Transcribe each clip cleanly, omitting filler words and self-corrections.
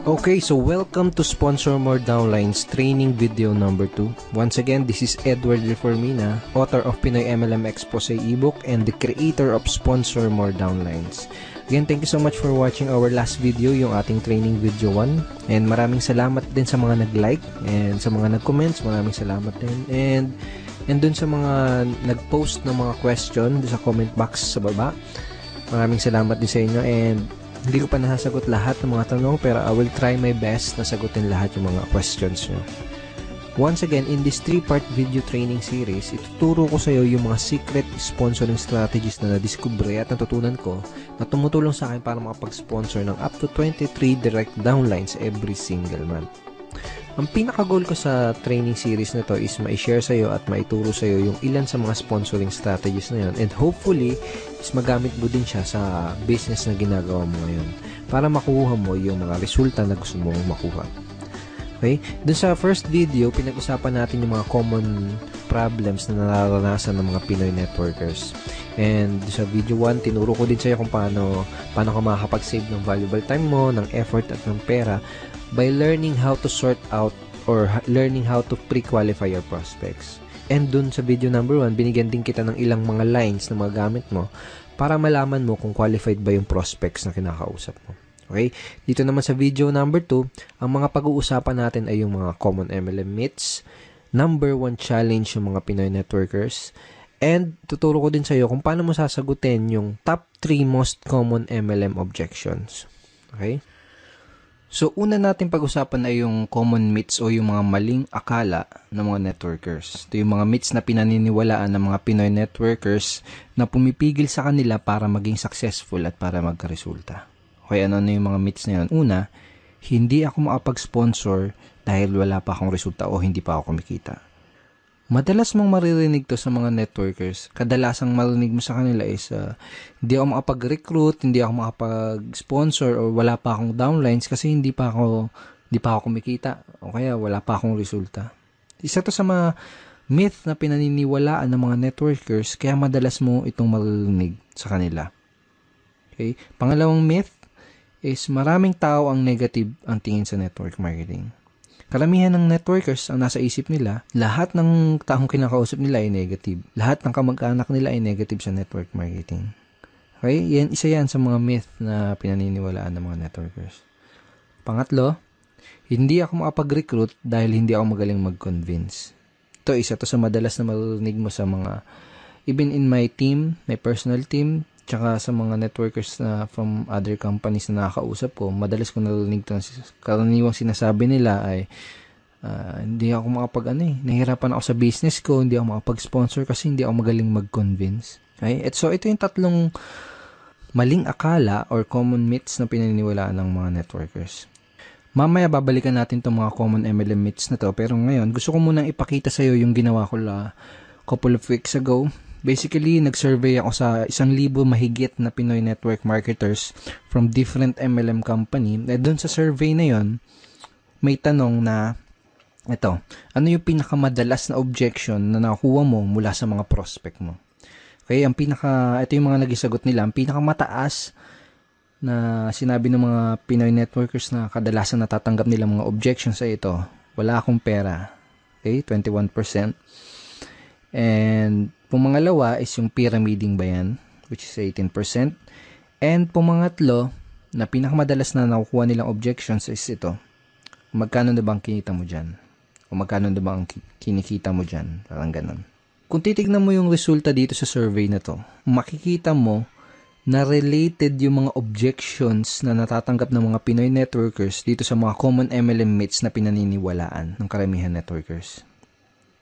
Okay, so welcome to Sponsor More Downlines training video number 2. Once again, this is Edward Reformina, author of Pinoy MLM Expose ebook and the creator of Sponsor More Downlines. Again, thank you so much for watching our last video, yung ating training video 1. And maraming salamat din sa mga nag-like and sa mga nag-comments, maraming salamat din. And dun sa mga nag-post ng mga question sa comment box sa baba, maraming salamat din sa inyo. And hindi ko pa nasasagot lahat ng mga tanong, pero I will try my best na sagutin lahat yung mga questions nyo. Once again, in this 3-part video training series, ituturo ko sa iyo yung mga secret sponsoring strategies na nadiskubre at natutunan ko na tumutulong sa akin para makapag-sponsor ng up to 23 direct downlines every single month. Ang pinaka-goal ko sa training series na to is ma-share sa iyo at maituro sa iyo yung ilan sa mga sponsoring strategies na yun, and hopefully is magamit mo din siya sa business na ginagawa mo ngayon para makuha mo yung mga resulta na gusto mong makuha. Okay? Dun sa first video, pinag-usapan natin yung mga common problems na nararanasan ng mga Pinoy networkers. And sa video 1, tinuro ko din sa iyo kung paano ka makakapag-save ng valuable time mo, ng effort at ng pera by learning how to sort out or learning how to pre-qualify your prospects. And dun sa video number 1, binigyan din kita ng ilang mga lines na magamit mo para malaman mo kung qualified ba yung prospects na kinakausap mo. Okay? Dito naman sa video number 2, ang mga pag-uusapan natin ay yung mga common MLM myths, number 1 challenge yung mga Pinoy networkers, and tuturo ko din sa iyo kung paano mo sasagutin yung top 3 most common MLM objections. Okay? So, una natin pag-usapan ay yung common myths o yung mga maling akala ng mga networkers. Ito yung mga myths na pinaniniwalaan ng mga Pinoy networkers na pumipigil sa kanila para maging successful at para magkaresulta. Okay, ano yung mga myths na yun? Una, hindi ako makapag-sponsor dahil wala pa akong resulta o hindi pa ako kumikita. Madalas mong maririnig to sa mga networkers. Kadalasang marinig mo sa kanila is hindi ako makapag-recruit, hindi ako makapag-sponsor, o wala pa akong downlines kasi hindi pa ako kumikita o kaya wala pa akong resulta. Isa to sa mga myth na pinaniniwalaan ng mga networkers, kaya madalas mo itong maririnig sa kanila. Okay? Pangalawang myth is maraming tao ang negative ang tingin sa network marketing. Karamihan ng networkers ang nasa isip nila, lahat ng taong kinakausap nila ay negative. Lahat ng kamag-anak nila ay negative sa network marketing. Okay? Isa yan sa mga myth na pinaniniwalaan ng mga networkers. Pangatlo, hindi ako makapag-recruit dahil hindi ako magaling mag-convince. Ito, isa to sa madalas na marinig mo sa mga, even in my team, my personal team, tsaka sa mga networkers na from other companies na nakakausap ko, madalas ko narinig ito. Karaniwang sinasabi nila ay, hindi ako nahihirapan ako sa business ko, hindi ako makapag-sponsor kasi hindi ako magaling mag-convince. Okay? So, ito yung tatlong maling akala or common myths na pinaniniwalaan ng mga networkers. Mamaya babalikan natin itong mga common MLM myths na to, pero ngayon, gusto ko munang ipakita sa iyo yung ginawa ko couple of weeks ago. Basically, nag-survey ako sa 1,000 mahigit na Pinoy network marketers from different MLM company. At doon sa survey na yon, may tanong na, ito, ano yung pinakamadalas na objection na nakuha mo mula sa mga prospect mo? Okay, ito yung mga nagisagot nila. Ang pinakamataas na sinabi ng mga Pinoy networkers na kadalasan natatanggap nila mga objections ay ito, wala akong pera. Okay, 21%. And pumangalawa is yung pyramiding ba yan, which is 18%. And pumangatlo, na pinakamadalas na nakukuha nilang objections is ito, magkano na bang kinita mo dyan? O magkano na bang kinikita mo dyan? Parang ganun. Kung titignan mo yung resulta dito sa survey na to, makikita mo na related yung mga objections na natatanggap ng mga Pinoy networkers dito sa mga common MLM myths na pinaniniwalaan ng karamihan networkers.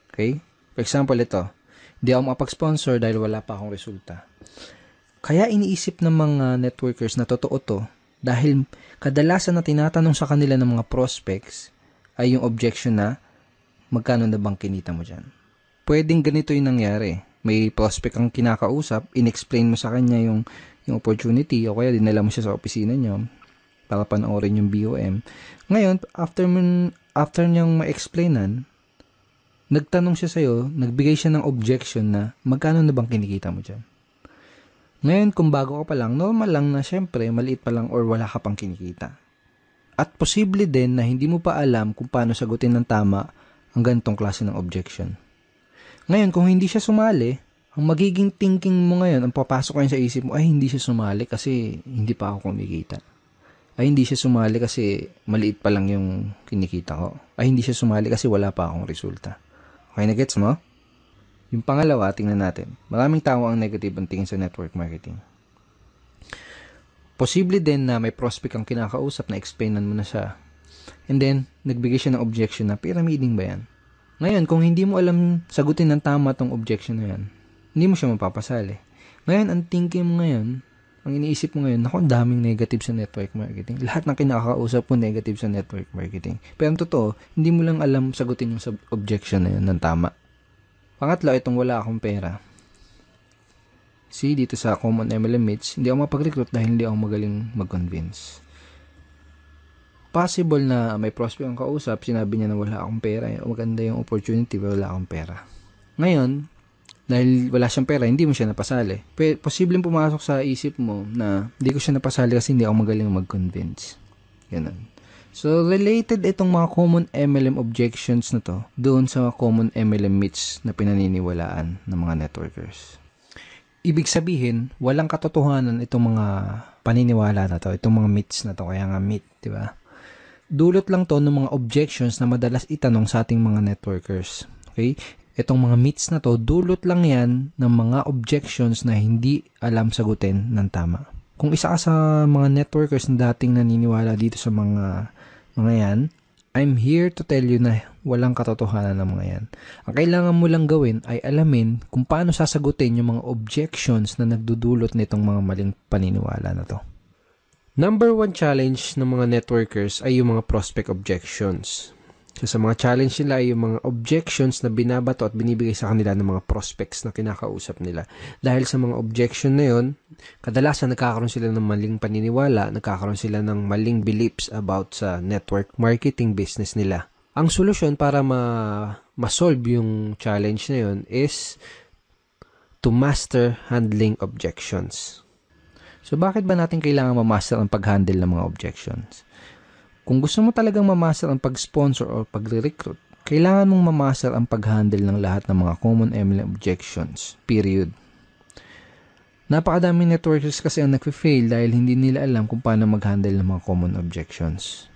Okay? For example, ito, hindi ako makapag-sponsor dahil wala pa akong resulta. Kaya iniisip ng mga networkers na totoo to dahil kadalasan na tinatanong sa kanila ng mga prospects ay yung objection na magkano na bang kinita mo dyan. Pwedeng ganito yung nangyari. May prospect kang kinakausap, in-explain mo sa kanya yung opportunity o kaya dinala mo siya sa opisina niyo para panoorin yung BOM. Ngayon, after niyang ma-explainan, nagtanong siya sa'yo, nagbigay siya ng objection na magkano na bang kinikita mo dyan. Ngayon, kung bago ka pa lang, normal lang na syempre, maliit pa lang or wala ka pang kinikita. At posible din na hindi mo pa alam kung paano sagutin ng tama ang ganitong klase ng objection. Ngayon, kung hindi siya sumali, ang magiging thinking mo ngayon, ang papasok ngayon sa isip mo, ay hindi siya sumali kasi hindi pa ako kumikita. Ay hindi siya sumali kasi maliit pa lang yung kinikita ko. Ay hindi siya sumali kasi wala pa akong resulta. Okay na gets mo? Yung pangalawa, tingnan natin. Maraming tao ang negative ang tingin sa network marketing. Posible din na may prospect kang kinakausap na explainan mo na siya. And then, nagbigay siya ng objection na pyramiding ba yan? Ngayon, kung hindi mo alam sagutin ng tama tong objection na yan, hindi mo siya mapapasali. Ngayon, ang thinking mo ngayon, ang iniisip mo ngayon, naku, ang daming negative sa network marketing. Lahat ng kinakausap mo negative sa network marketing. Pero ang totoo, hindi mo lang alam sagutin yung objection na yun ng tama. Pangatlo, itong wala akong pera. See, dito sa Common MLM Meets, hindi ako mapag-recruit dahil hindi ako magaling mag-convince. Possible na may prospect ang kausap, sinabi niya na wala akong pera. Maganda yung opportunity, pero wala akong pera. Ngayon, dahil wala siyang pera, hindi mo siya napasali. Posibleng pumasok sa isip mo na hindi ko siya napasali kasi hindi ako magaling mag-convince. Ganun. So, related itong mga common MLM objections na to doon sa common MLM myths na pinaniniwalaan ng mga networkers. Ibig sabihin, walang katotohanan itong mga paniniwala na to, itong mga myths na to, kaya nga myth, di ba? Dulot lang to ng mga objections na madalas itanong sa ating mga networkers. Okay? Itong mga myths na to, dulot lang yan ng mga objections na hindi alam sagutin ng tama. Kung isa ka sa mga networkers na dating naniniwala dito sa mga yan, I'm here to tell you na walang katotohanan ng mga yan. Ang kailangan mo lang gawin ay alamin kung paano sasagutin yung mga objections na nagdudulot nitong mga maling paniniwala na to. Number 1 challenge ng mga networkers ay yung mga prospect objections. So, sa mga challenge nila ay yung mga objections na binabato at binibigay sa kanila ng mga prospects na kinakausap nila. Dahil sa mga objection na yun, kadalasan nagkakaroon sila ng maling paniniwala, nagkakaroon sila ng maling beliefs about sa network marketing business nila. Ang solusyon para ma-solve yung challenge na yun is to master handling objections. So, bakit ba natin kailangan ma-master ang pag-handle ng mga objections? Kung gusto mo talagang ma-master ang pag-sponsor o pag-recruit, kailangan mong ma-master ang pag-handle ng lahat ng mga common MLM objections. Period. Napakadaming networkers kasi ang nag-fail dahil hindi nila alam kung paano mag-handle ng mga common objections.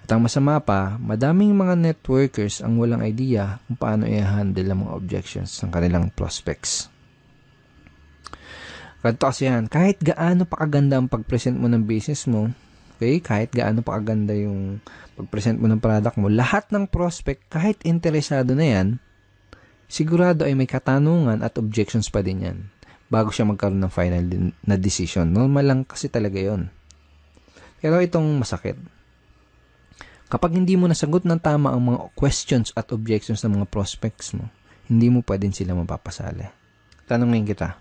At ang masama pa, madaming mga networkers ang walang idea kung paano i-handle ang mga objections ng kanilang prospects. Ganito kasi yan, kahit gaano pa kaganda ang pag-present mo ng business mo, okay, kahit gaano pa kaganda yung pag-present mo ng product mo, lahat ng prospect, kahit interesado na yan, sigurado ay may katanungan at objections pa din yan bago siya magkaroon ng final na decision. Normal lang kasi talaga yon. Pero itong masakit. Kapag hindi mo nasagot ng tama ang mga questions at objections ng mga prospects mo, hindi mo pa din sila mapapasali. Tanungin kita,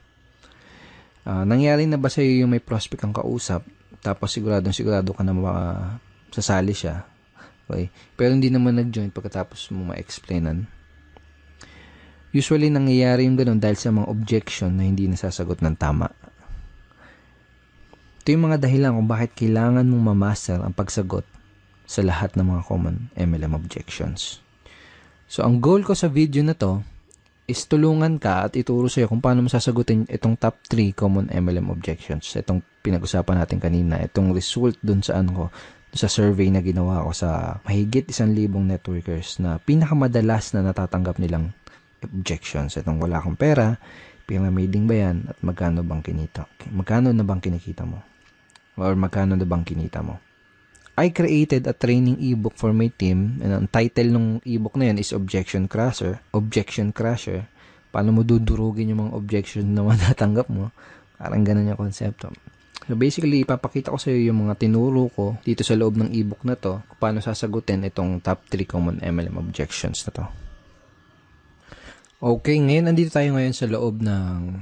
nangyari na ba sa iyo yung may prospect kang kausap, tapos sigurado ka na sasali siya, okay? Pero hindi naman nag-join pagkatapos mo ma-explainan? Usually, nangyayari yung ganun dahil sa mga objection na hindi nasasagot ng tama. Ito yung mga dahilan kung bakit kailangan mong ma-master ang pagsagot sa lahat ng mga common MLM objections. So, ang goal ko sa video na to is tulungan ka at ituro sa'yo kung paano masasagutin itong top 3 common MLM objections. Itong pinag-usapan natin kanina, itong result dun sa sa survey na ginawa ko sa mahigit 1,000 networkers na pinakamadalas na natatanggap nilang objections. Itong wala akong pera, pyramiding ba yan, at magkano bang kinita? Magkano na bang kinikita mo? Or magkano na bang kinita mo? I created a training ebook for my team, and ang title ng ebook na yan is Objection Crusher. Paano mo dudurugin yung mga objection na matatanggap mo? Parang ganun yung konsepto. So basically, ipapakita ko sa iyo yung mga tinuro ko dito sa loob ng ebook na to, kung paano sasagutin itong top 3 common MLM objections na to. Okay, ngayon andito tayo ngayon sa loob ng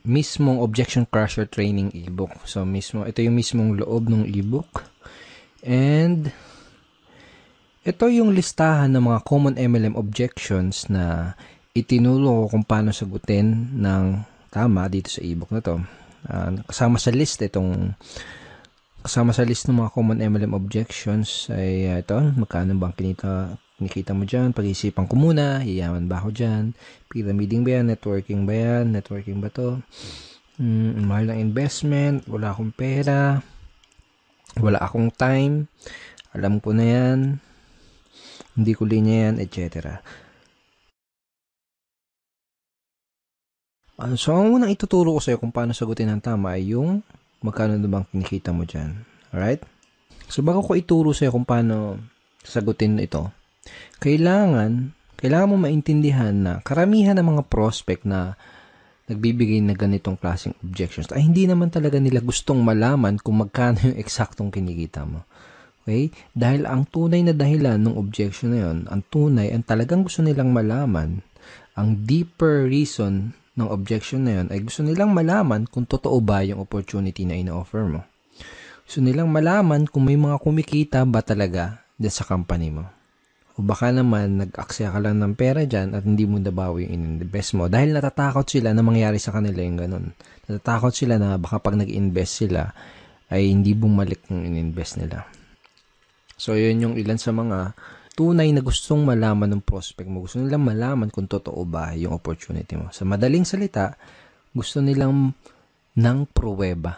mismong Objection Crusher training ebook. So ito yung mismong loob ng ebook. And ito yung listahan ng mga common MLM objections na itinuro ko kung paano sagutin ng tama dito sa ebook na to. Kasama sa list itong Kasama sa list ng mga common MLM objections ay ito, magkano bang kinikita mo dyan? Pag-isipan ko muna, yayaman ba ako dyan? Pyramiding ba yan? Networking ba yan? Networking ba to? Mahal ng investment, wala akong pera, wala akong time, alam ko na yan, hindi ko linya yan, etc. So, ang unang ituturo ko sa'yo kung paano sagutin ng tama ay yung magkano na bang kinikita mo dyan. Alright? So, bago ko ituro sa'yo kung paano sagutin ito, kailangan mo maintindihan na karamihan ng mga prospect na nagbibigay na ganitong klaseng objections ay hindi naman talaga nila gustong malaman kung magkano yung eksaktong kinikita mo. Okay? Dahil ang tunay na dahilan ng objection na yun, ang talagang gusto nilang malaman, ang deeper reason ng objection na yun ay gusto nilang malaman kung totoo ba yung opportunity na ina-offer mo. Gusto nilang malaman kung may mga kumikita ba talaga dyan sa company mo. O baka naman nag-aksaya ka lang ng pera dyan at hindi mo nabawi yung in-invest mo dahil natatakot sila na mangyari sa kanila yung ganun. Natatakot sila na baka pag nag-invest sila ay hindi bumalik yung in-invest nila. So, yun yung ilan sa mga tunay na gustong malaman ng prospect mo. Gusto nilang malaman kung totoo ba yung opportunity mo. Sa madaling salita, gusto nilang ng pruweba.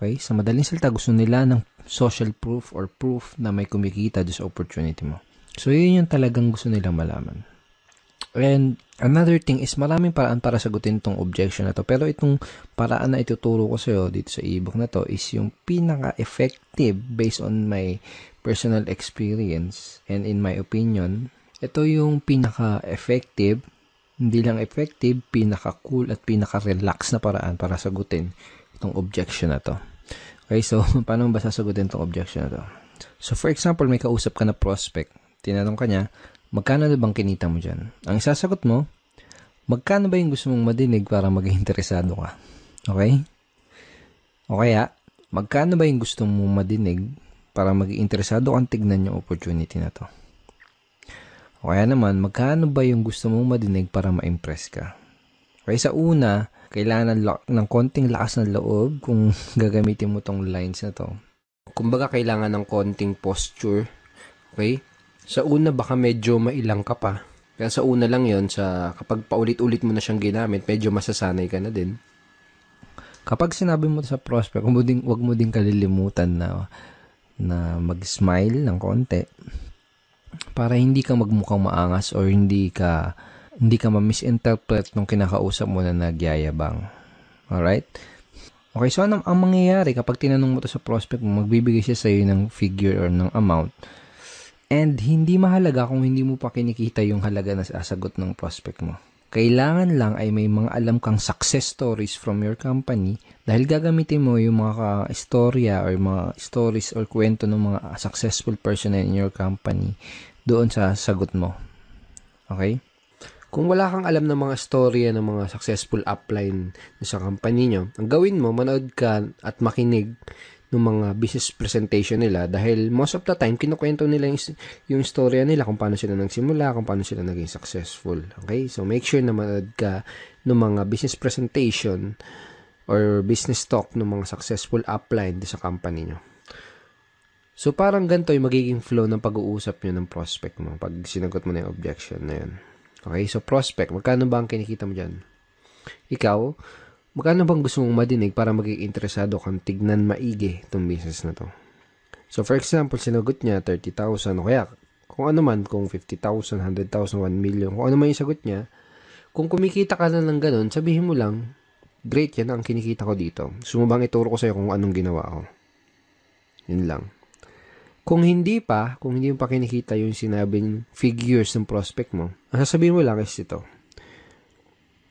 Okay? Sa madaling salita, gusto nila ng social proof or proof na may kumikita doon sa opportunity mo. So, yun yung talagang gusto nilang malaman. And another thing is maraming paraan para sagutin tong objection na to. Pero itong paraan na ituturo ko sa'yo dito sa ebook na to is yung pinaka-effective based on my personal experience and in my opinion. Ito yung pinaka-effective, hindi lang effective, pinaka-cool at pinaka-relax na paraan para sagutin itong objection na to. Okay, so paano ba sasagutin itong objection na to? So for example, may kausap ka na prospect. Tinanong ka niya, magkano na bang kinita mo dyan? Ang sasagot mo, magkano ba yung gusto mong madinig para maging interesado ka? Okay? O kaya, magkano ba yung gusto mong madinig para maging interesado kang tignan yung opportunity na to? O kaya naman, magkano ba yung gusto mong madinig para ma-impress ka? Okay, sa una, kailangan ng konting lakas ng loob kung gagamitin mo tong lines na to. Kumbaga, kailangan ng konting posture. Okay? Sa una, baka medyo mailang ka pa. Kaya sa una lang yon, kapag paulit-ulit mo na siyang ginamit, medyo masasanay ka na din. Kapag sinabi mo sa prospect, wag mo din kalilimutan na mag-smile ng konti para hindi ka magmukhang maangas or hindi ka ma-misinterpret nung kinakausap mo na nagyayabang. Alright? Okay, so ang mangyayari kapag tinanong mo to sa prospect mo, magbibigay siya sa iyo ng figure or ng amount. And hindi mahalaga kung hindi mo pa kinikita yung halaga na sasagot ng prospect mo. Kailangan lang ay may mga alam kang success stories from your company dahil gagamitin mo yung mga istorya or mga stories or kwento ng mga successful person in your company doon sa sagot mo. Okay? Kung wala kang alam ng mga storya ng mga successful upline sa company nyo, ang gawin mo, manood ka at makinig ng mga business presentation nila dahil most of the time, kinukwento nila yung storya nila kung paano sila nagsimula, kung paano sila naging successful. Okay? So, make sure na manood ka ng mga business presentation or business talk ng mga successful upline sa company nyo. So, parang ganito yung magiging flow ng pag-uusap nyo ng prospect mo pag sinagot mo na yung objection na yun. Okay? So, prospect, magkano ba ang kinikita mo dyan? Ikaw, magkano bang gusto mong madinig para maging interesado kang tignan maigi itong business na to? So, for example, sinagot niya 30,000 o kaya kung ano man, kung 50,000, 100,000, 1 million, kung ano man yung sagot niya, kung kumikita ka na ng ganun, sabihin mo lang, great, yan ang kinikita ko dito. Gusto mo bang ituro ko sa'yo kung anong ginawa ko? Yun lang. Kung hindi mo pa kinikita yung sinabing figures ng prospect mo, ang sasabihin mo lang is ito.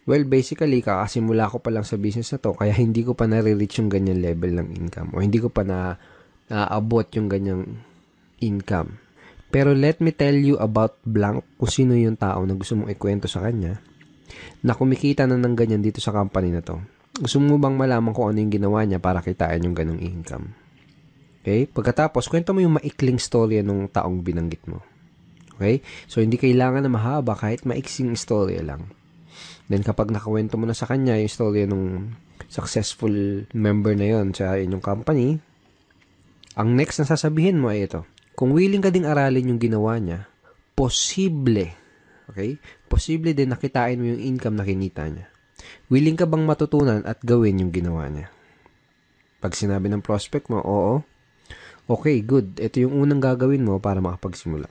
Well, basically, kakasimula ko pa lang sa business na to, kaya hindi ko pa nare-reach yung ganyan level ng income o hindi ko pa naabot yung ganyang income. Pero let me tell you about blank kung sino yung tao na gusto mong ikwento sa kanya na kumikita na ng ganyan dito sa company na to. Gusto mo bang malaman kung ano yung ginawa niya para kitain yung ganong income? Okay? Pagkatapos, kwento mo yung maikling storya ng taong binanggit mo. Okay? So, hindi kailangan na mahaba kahit maiksing storya lang. Then, kapag nakawento mo na sa kanya yung storya ng successful member na yon sa inyong company, Ang next na sasabihin mo ay ito. Kung willing ka ding aralin yung ginawa niya, posible, okay? Posible din nakitain mo yung income na kinita niya. Willing ka bang matutunan at gawin yung ginawa niya? Pag sinabi ng prospect mo, oo, okay, good. Ito yung unang gagawin mo para makapagsimula.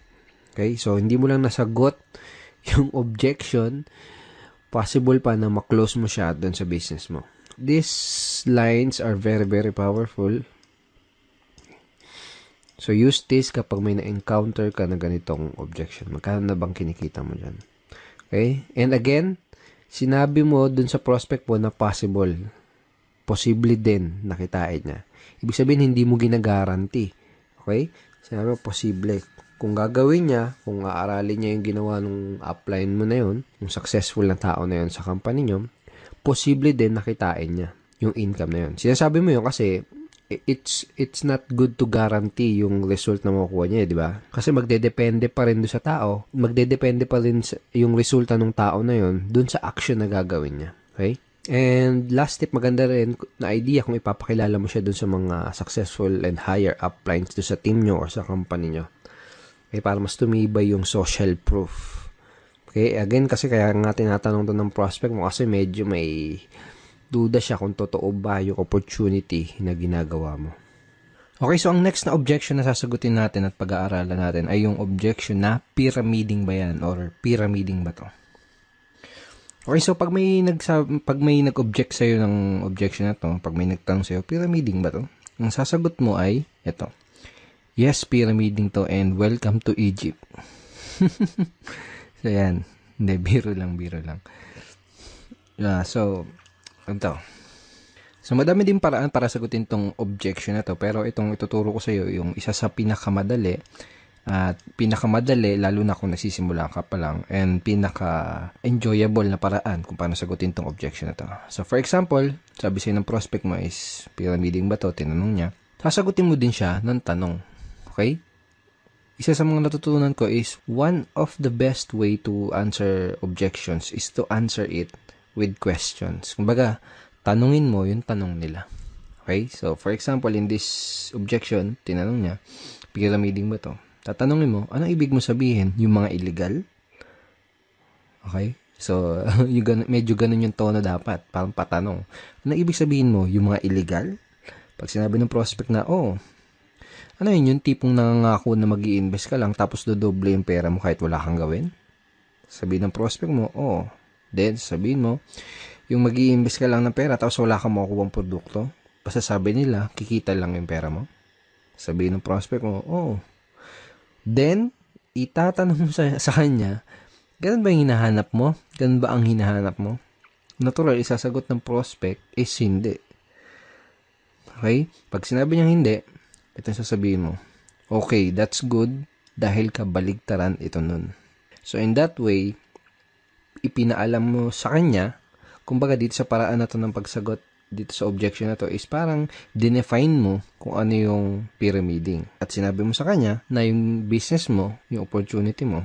Okay? So, hindi mo lang nasagot yung objection, possible pa na maklose mo siya doon sa business mo. These lines are very, very powerful. So, use this kapag may na-encounter ka na ganitong objection. Magkano na bang kinikita mo dyan? Okay? And again, sinabi mo dun sa prospect mo na possible. Posible din nakitain niya. Ibig sabihin, hindi mo ginagaranti. Okay? Sinabi mo, posible. Kung gagawin niya, kung aaralin niya yung ginawa ng upline mo na yun, yung successful na tao na yun sa company niyo, posible din nakitain niya yung income na yun. Sinasabi mo yun kasi it's not good to guarantee yung result na makukuha niya, di ba? Kasi magdedepende pa rin doon sa tao. Magdedepende pa rin yung resulta ng tao na yun doon sa action na gagawin niya. Okay? And last tip, maganda rin na idea kung ipapakilala mo siya doon sa mga successful and higher uplines doon sa team nyo or sa company nyo. Okay? Para mas tumibay yung social proof. Okay? Again, kasi kaya nga tinatanong doon ng prospect mo kasi medyo may duda siya kung totoo ba yung opportunity na ginagawa mo. Okay, so ang next na objection na sasagutin natin at pag-aaralan natin ay yung objection na pyramiding ba yan or pyramiding ba to? Okay, so pag may nag-object sa'yo ng objection na to, pag may nagtanong sa'yo, pyramiding ba to? Ang sasagot mo ay ito. Yes, pyramiding to and welcome to Egypt. So yan. Hindi, biro lang. So, ito. So, madami din paraan para sagutin tong objection na to. Pero itong ituturo ko sa iyo, yung isa sa pinakamadali lalo na kung nagsisimula ka pa lang, and pinaka-enjoyable na paraan kung paano sagutin tong objection na to. So, for example, sabi sa'yo ng prospect mo is, pyramiding ba to? Tinanong niya. Sasagutin mo din siya ng tanong. Okay? Isa sa mga natutunan ko is, one of the best way to answer objections is to answer it with questions. Kumbaga, tanungin mo yung tanong nila. Okay? So, for example, in this objection, tinanong niya, pyramiding ba to? Tatanungin mo, anong ibig mo sabihin? Yung mga illegal? Okay? So, medyo ganun yung tono dapat. Parang patanong. Anong ibig sabihin mo? Yung mga illegal? Pag sinabi ng prospect na, ano yun? Yung tipong nangangako na mag-i-invest ka lang tapos dodoble yung pera mo kahit wala kang gawin? Sabihin ng prospect mo, Then, sabihin mo, yung mag-i-invest ka lang ng pera tapos wala kang makukuha produkto, basta sabi nila, kikita lang yung pera mo. Sabihin ng prospect mo, Then, itatanong mo sa kanya, ganun ba yung hinahanap mo? Ganun ba ang hinahanap mo? Natural, isasagot ng prospect is hindi. Okay? Pag sinabi niya hindi, ito sasabihin mo, okay, that's good, dahil kabaligtaran ito nun. So, in that way, ipinaalam mo sa kanya, kumbaga dito sa paraan na to ng pagsagot dito sa objection na to is parang dinefine mo kung ano yung pyramiding. At sinabi mo sa kanya na yung business mo, yung opportunity mo,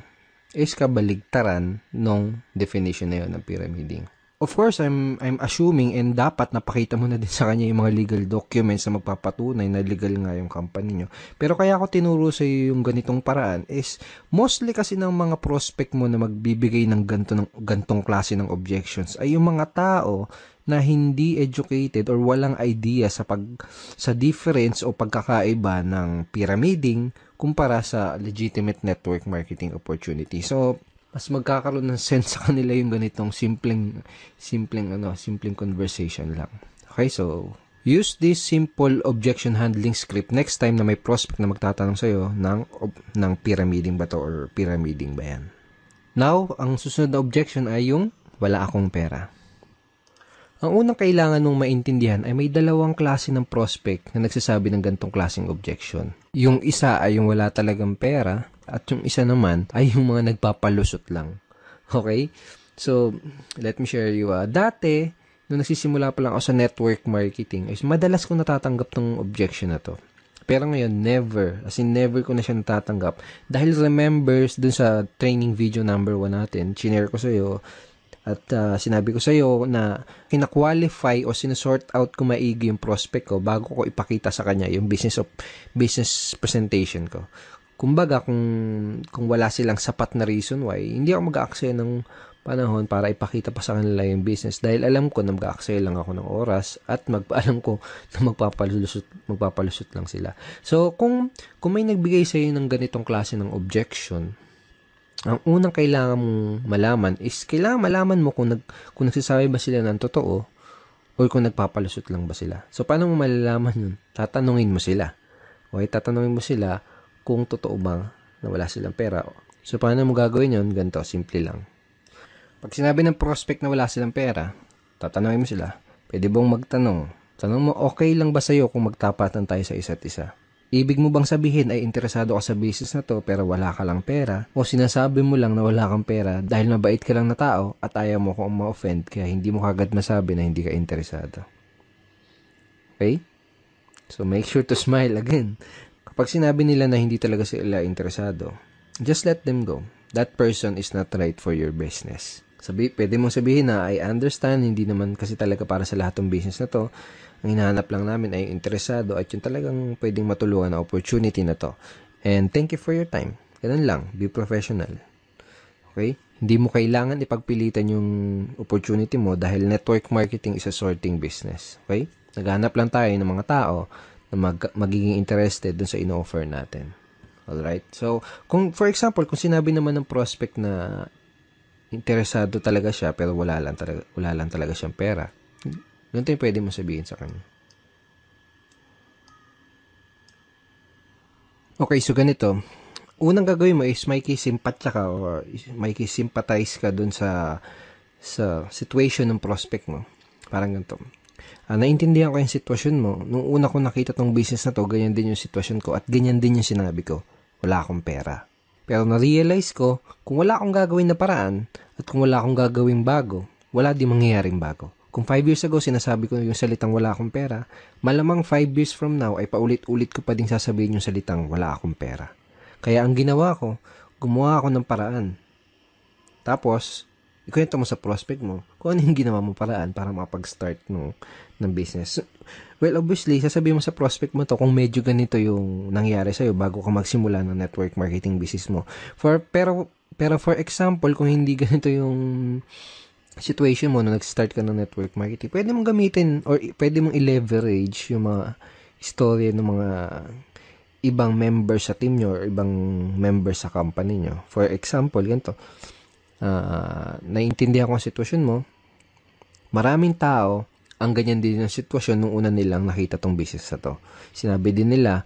is kabaligtaran ng definition na yun ng pyramiding. Of course, I'm assuming and dapat napakita mo na din sa kanya yung mga legal documents na magpapatunay na legal nga yung company nyo. Pero kaya ako tinuro sa iyo yung ganitong paraan is mostly kasi ng mga prospect mo na magbibigay ng gantong klase ng objections ay yung mga tao na hindi educated or walang idea sa difference o pagkakaiba ng pyramiding kumpara sa legitimate network marketing opportunity. So, mas magkakaroon ng sense sa kanila yung ganitong simpleng conversation lang. Okay, so use this simple objection handling script next time na may prospect na magtatanong sa'yo ng pyramiding ba to or pyramiding ba yan. Now, ang susunod na objection ay yung wala akong pera. Ang unang kailangan mong maintindihan ay may dalawang klase ng prospect na nagsasabi ng ganitong klaseng objection. Yung isa ay yung wala talagang pera at yung isa naman ay yung mga nagpapalusot lang. Okay? So, let me share you. Dati, nung nagsisimula pa lang ako sa network marketing, is madalas ko natatanggap tong objection na to. Pero ngayon, never ko na siya natatanggap. Dahil remembers dun sa training video number 1 natin, chinare ko sa'yo, At sinabi ko sa iyo na kina-qualify o sinusort out ko maigi yung prospect ko bago ko ipakita sa kanya yung business presentation ko. Kumbaga, kung wala silang sapat na reason why, hindi ako mag-aaksaya ng panahon para ipakita pa sa kanila yung business dahil alam ko na mag-aaksaya lang ako ng oras at alam ko na magpapalusot lang sila. So, kung may nagbigay sa iyo ng ganitong klase ng objection, ang unang kailangan mong malaman is kailangan malaman mo kung nagsasabi ba sila ng totoo or kung nagpapalusot lang ba sila. So, paano mo malalaman yun? Tatanungin mo sila. Okay, tatanungin mo sila kung totoo ba na wala silang pera. So, paano mo gagawin yun? Ganito, simple lang. Pag sinabi ng prospect na wala silang pera, tatanungin mo sila, pwede bang magtanong? Tanong mo, okay lang ba sa'yo kung magtapatan tayo sa isa't isa? Ibig mo bang sabihin ay interesado ka sa business na to pero wala ka lang pera? O sinasabi mo lang na wala kang pera dahil mabait ka lang na tao at ayaw mo kung ma-offend kaya hindi mo kagad masabi na hindi ka interesado? Okay? So make sure to smile again. Kapag sinabi nila na hindi talaga sila interesado, just let them go. That person is not right for your business. Pwede mong sabihin na I understand, hindi naman kasi talaga para sa lahat ng business na to. Ang hinahanap lang namin ay interesado at yung talagang pwedeng matulungan na opportunity na to. And thank you for your time. Ganun lang. Be professional. Okay? Hindi mo kailangan ipagpilitan yung opportunity mo dahil network marketing is a sorting business. Okay? Naghahanap lang tayo ng mga tao na magiging interested dun sa in-offer natin. Alright? So, for example, kung sinabi naman ng prospect na interesado talaga siya pero wala lang talaga siyang pera, ganito yung pwede mo sabihin sa kanya. Okay, so ganito. Unang gagawin mo is makikisimpatya ka or makikisimpatize ka dun sa situation ng prospect mo. Parang ganito. Naintindihan ko yung sitwasyon mo. Nung una ko nakita tong business na to, ganyan din yung sitwasyon ko at ganyan din yung sinabi ko. Wala akong pera. Pero na-realize ko, kung wala akong gagawin na paraan at kung wala akong gagawin bago, wala di mangyayaring bago. Kung 5 years ago sinasabi ko yung salitang wala akong pera, malamang 5 years from now ay paulit-ulit ko pa din sasabihin yung salitang wala akong pera. Kaya ang ginawa ko, gumawa ako ng paraan. Tapos, ikwento mo sa prospect mo kung ano yung ginawa mo paraan para makapag-start ng business. Well, obviously, sasabihin mo sa prospect mo to kung medyo ganito yung nangyari sa'yo bago ka magsimula ng network marketing business mo. Pero for example, kung hindi ganito yung situation mo na nag-start ka ng network marketing, pwede mong gamitin or pwede mong i-leverage yung mga istorya ng mga ibang members sa team nyo or ibang members sa company nyo. For example, ganito. Naiintindihan ko ang sitwasyon mo. Maraming tao ang ganyan din ang sitwasyon nung una nilang nakita tong business na to. Sinabi din nila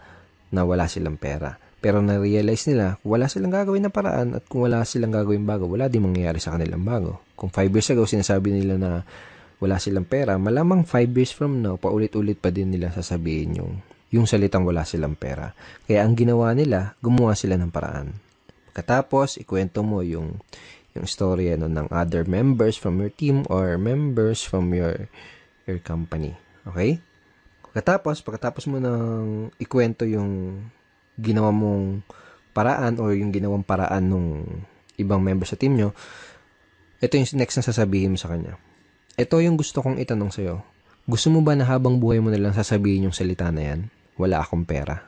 na wala silang pera. Pero na-realize nila, wala silang gagawin na paraan at kung wala silang gagawin bago, wala din mangyayari sa kanilang bago. Kung 5 years ago, sinasabi nila na wala silang pera, malamang 5 years from now, paulit-ulit pa din nila sasabihin yung salitang wala silang pera. Kaya ang ginawa nila, gumawa sila ng paraan. Katapos, ikwento mo yung story ng other members from your team or members from your company. Okay? Pagkatapos mo nang ikwento yung ginawa mong paraan or yung ginawang paraan nung ibang member sa team nyo, ito yung next na sasabihin mo sa kanya. Ito yung gusto kong itanong sa'yo. Gusto mo ba na habang buhay mo nalang sasabihin yung salita na yan? Wala akong pera.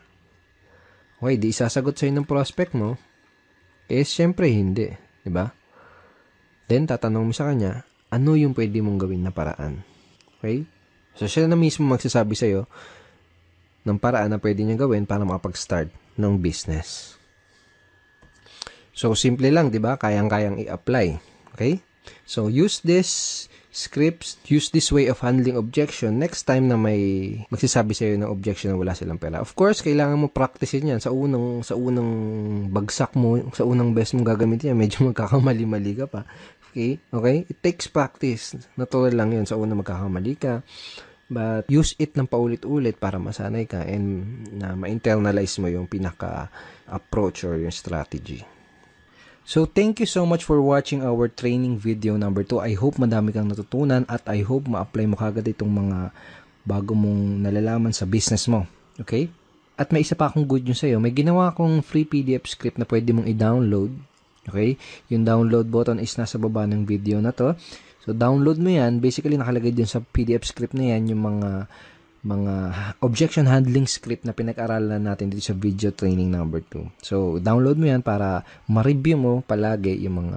Okay, di isasagot sa'yo ng prospect mo? Syempre hindi. Diba? Then, tatanong mo sa kanya, ano yung pwede mong gawin na paraan? Okay? So, siya na mismo magsasabi sa'yo ng paraan na pwede niya gawin para makapag-start ng business. So, simple lang, di ba? Kayang-kayang i-apply. Okay? So, use this scripts, use this way of handling objection next time na may magsasabi sa'yo ng objection na wala silang pera. Of course, kailangan mo practicein yan. Sa unang bagsak mo, sa unang best mong gagamitin yan, medyo magkakamali-mali ka pa. Okay? It takes practice. Natural lang yun. Sa unang magkakamali ka. But use it ng paulit-ulit para masanay ka and na ma-internalize mo yung pinaka-approach or yung strategy. So, thank you so much for watching our training video number 2. I hope madami kang natutunan at I hope ma-apply mo kagad itong mga bago mong nalalaman sa business mo. Okay? At may isa pa akong good news sa'yo. May ginawa akong free PDF script na pwede mong i-download. Okay? Yung download button is nasa baba ng video na to. So, download mo yan. Basically, nakalagay din sa PDF script na yan yung mga objection handling script na pinag-aralan natin dito sa video training number 2. So, download mo yan para ma-review mo palagi yung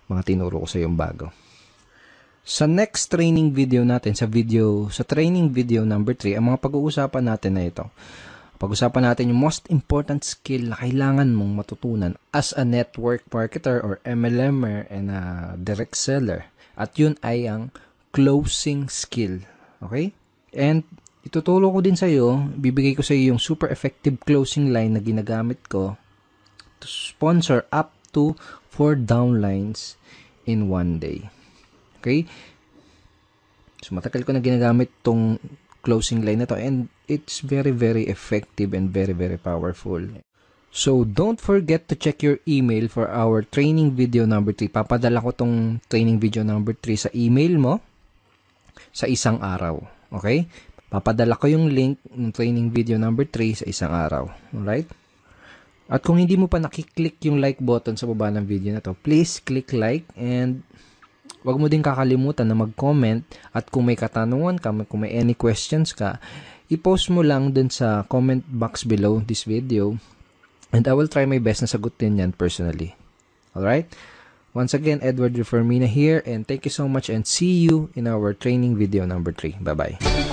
mga tinuro ko sa yung bago. Sa next training video natin, sa training video number 3, ang mga pag-uusapan natin na ito. Pag-usapan natin yung most important skill na kailangan mong matutunan as a network marketer or MLMer and a direct seller. At yun ay ang closing skill. Okay? And ituturo ko din sa iyo, bibigay ko sa iyo yung super effective closing line na ginagamit ko to sponsor up to 4 downlines in 1 day. Okay? So, matagal ko na ginagamit tong closing line na to and it's very, very effective and very, very powerful. So, don't forget to check your email for our training video number 3. Papadala ko tong training video number 3 sa email mo sa isang araw. Okay? Papadala ko yung link ng training video number 3 sa isang araw. Alright? At kung hindi mo pa nakiklik yung like button sa baba ng video na to, please click like and wag mo din kakalimutan na mag-comment at kung may katanungan ka, kung may any questions ka, i-post mo lang dun sa comment box below this video and I will try my best na sagutin yan personally. Alright? Once again, Edward Reformina here and thank you so much and see you in our training video number 3. Bye-bye.